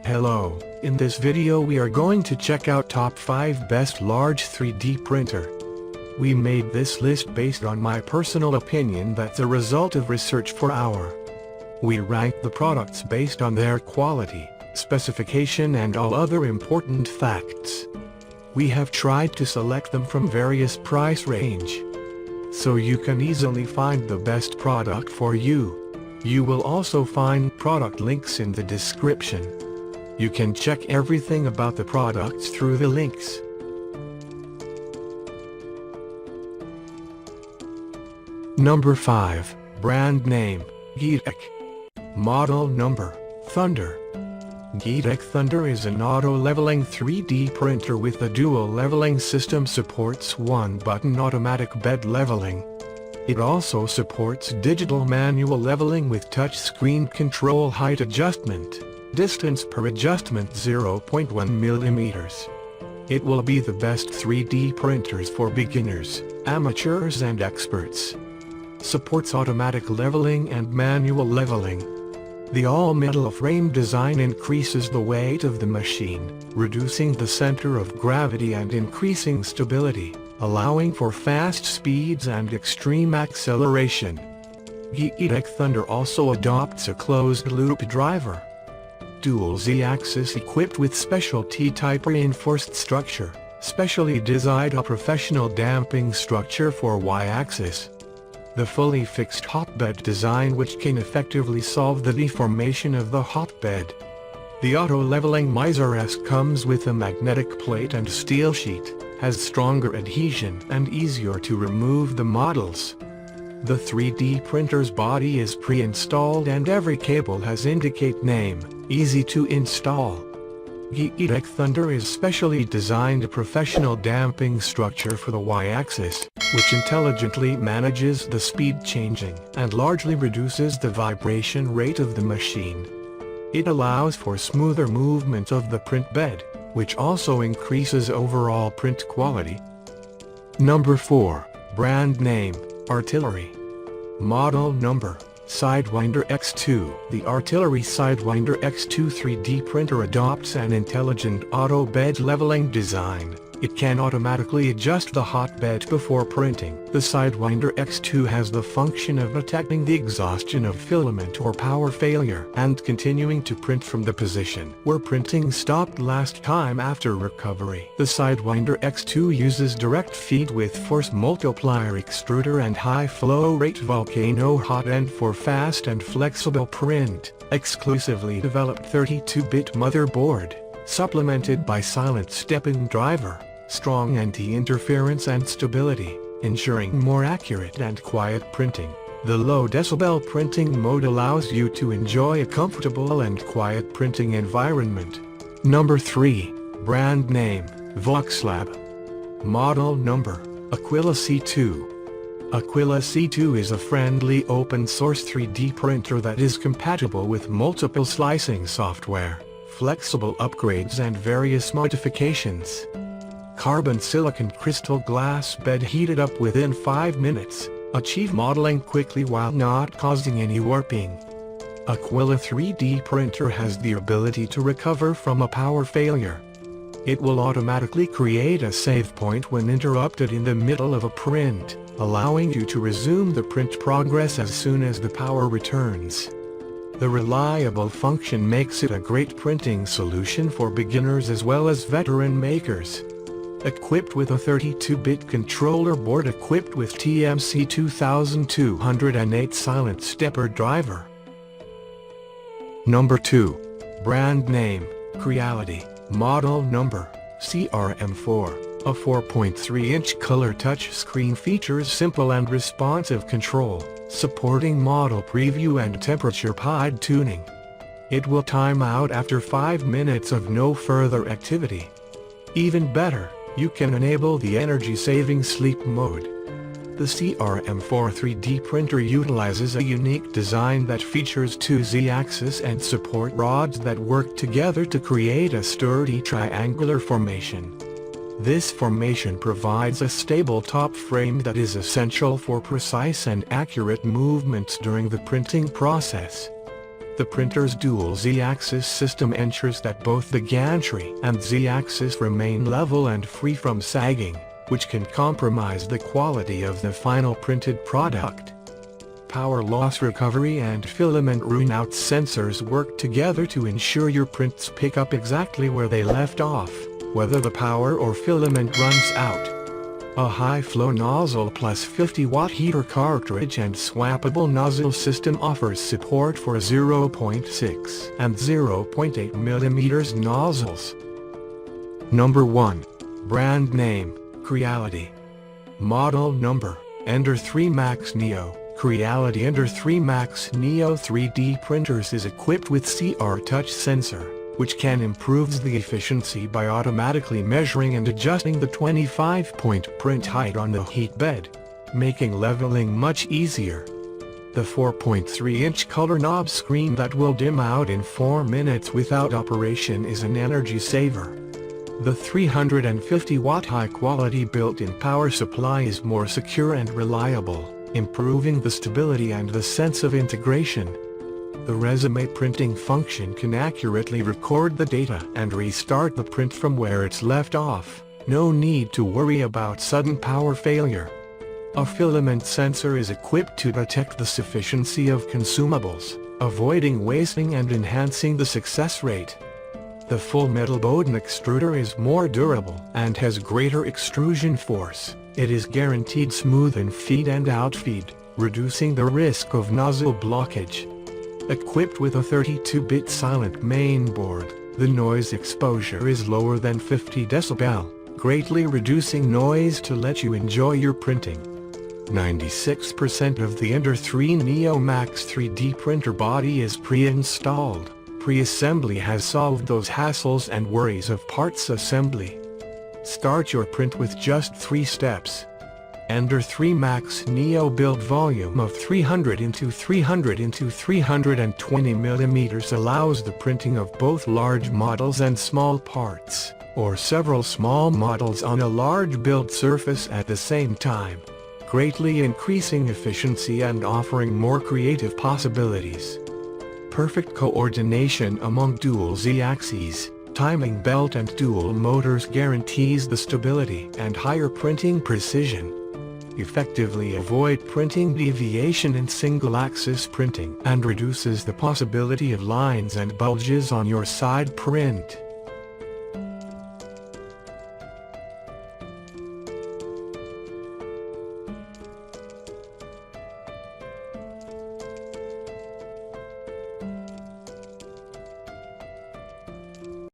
Hello, in this video we are going to check out top 5 best large 3D printer. We made this list based on my personal opinion that's a result of research for our. We rank the products based on their quality, specification and all other important facts. We have tried to select them from various price range, so you can easily find the best product for you. You will also find product links in the description. You can check everything about the products through the links. Number 5, Brand Name, Geetek. Model Number, Thunder. Geetek Thunder is an auto-leveling 3D printer with a dual leveling system. Supports one-button automatic bed leveling. It also supports digital manual leveling with touchscreen control. Height adjustment, distance per adjustment 0.1 mm. It will be the best 3D printers for beginners, amateurs and experts. Supports automatic leveling and manual leveling. The all-metal frame design increases the weight of the machine, reducing the center of gravity and increasing stability, allowing for fast speeds and extreme acceleration. Geetek Thunder also adopts a closed-loop driver. Dual Z-axis equipped with special T-type reinforced structure, specially designed a professional damping structure for Y-axis. The fully fixed hotbed design which can effectively solve the deformation of the hotbed. The auto-leveling Miser S comes with a magnetic plate and steel sheet, has stronger adhesion and easier to remove the models. The 3D printer's body is pre-installed and every cable has indicate name, easy to install. Geetek Thunder is specially designed a professional damping structure for the Y-axis, which intelligently manages the speed changing and largely reduces the vibration rate of the machine. It allows for smoother movement of the print bed, which also increases overall print quality. Number 4, Brand Name, Artillery. Model Number, Sidewinder X2. The Artillery Sidewinder X2 3D printer adopts an intelligent auto bed leveling design. It can automatically adjust the hotbed before printing. The Sidewinder X2 has the function of detecting the exhaustion of filament or power failure and continuing to print from the position where printing stopped last time after recovery. The Sidewinder X2 uses direct feed with force multiplier extruder and high flow rate volcano hot end for fast and flexible print. Exclusively developed 32-bit motherboard, supplemented by silent stepping driver, strong anti-interference and stability, ensuring more accurate and quiet printing. The low decibel printing mode allows you to enjoy a comfortable and quiet printing environment. Number 3, Brand Name, Voxlab. Model Number, Aquila C2. Aquila C2 is a friendly open-source 3D printer that is compatible with multiple slicing software, flexible upgrades and various modifications. Carbon silicon crystal glass bed heated up within 5 minutes, achieve modeling quickly while not causing any warping. Aquila 3D printer has the ability to recover from a power failure. It will automatically create a save point when interrupted in the middle of a print, allowing you to resume the print progress as soon as the power returns. The reliable function makes it a great printing solution for beginners as well as veteran makers. Equipped with a 32-bit controller board equipped with TMC 2208 silent stepper driver. Number 2, Brand Name, Creality. Model Number, CRM4. A 4.3-inch color touchscreen features simple and responsive control, supporting model preview and temperature PID tuning. It will time out after 5 minutes of no further activity. Even better, you can enable the energy-saving sleep mode. The CRM4 3D printer utilizes a unique design that features 2 Z-axis and support rods that work together to create a sturdy triangular formation. This formation provides a stable top frame that is essential for precise and accurate movements during the printing process. The printer's dual Z-axis system ensures that both the gantry and Z-axis remain level and free from sagging, which can compromise the quality of the final printed product. Power loss recovery and filament runout sensors work together to ensure your prints pick up exactly where they left off, whether the power or filament runs out. A high-flow nozzle plus 50-watt heater cartridge and swappable nozzle system offers support for 0.6 and 0.8 mm nozzles. Number 1. Brand name, Creality. Model number, Ender 3 Max Neo. Creality Ender 3 Max Neo 3D printers is equipped with CR touch sensor, which can improve the efficiency by automatically measuring and adjusting the 25-point print height on the heat bed, making leveling much easier. The 4.3-inch color knob screen that will dim out in 4 minutes without operation is an energy saver. The 350-watt high-quality built-in power supply is more secure and reliable, improving the stability and the sense of integration. The resume printing function can accurately record the data and restart the print from where it's left off. No need to worry about sudden power failure. A filament sensor is equipped to detect the sufficiency of consumables, avoiding wasting and enhancing the success rate. The full metal Bowden extruder is more durable and has greater extrusion force. It is guaranteed smooth in feed and outfeed, reducing the risk of nozzle blockage. Equipped with a 32-bit silent mainboard, the noise exposure is lower than 50 decibel, greatly reducing noise to let you enjoy your printing. 96% of the Ender 3 Neo Max 3D printer body is pre-installed. Pre-assembly has solved those hassles and worries of parts assembly. Start your print with just 3 steps. Ender 3 Max Neo build volume of 300 x 300 x 320 mm allows the printing of both large models and small parts, or several small models on a large build surface at the same time, greatly increasing efficiency and offering more creative possibilities. Perfect coordination among dual Z-axes, timing belt and dual motors guarantees the stability and higher printing precision. Effectively avoid printing deviation in single-axis printing and reduces the possibility of lines and bulges on your side print.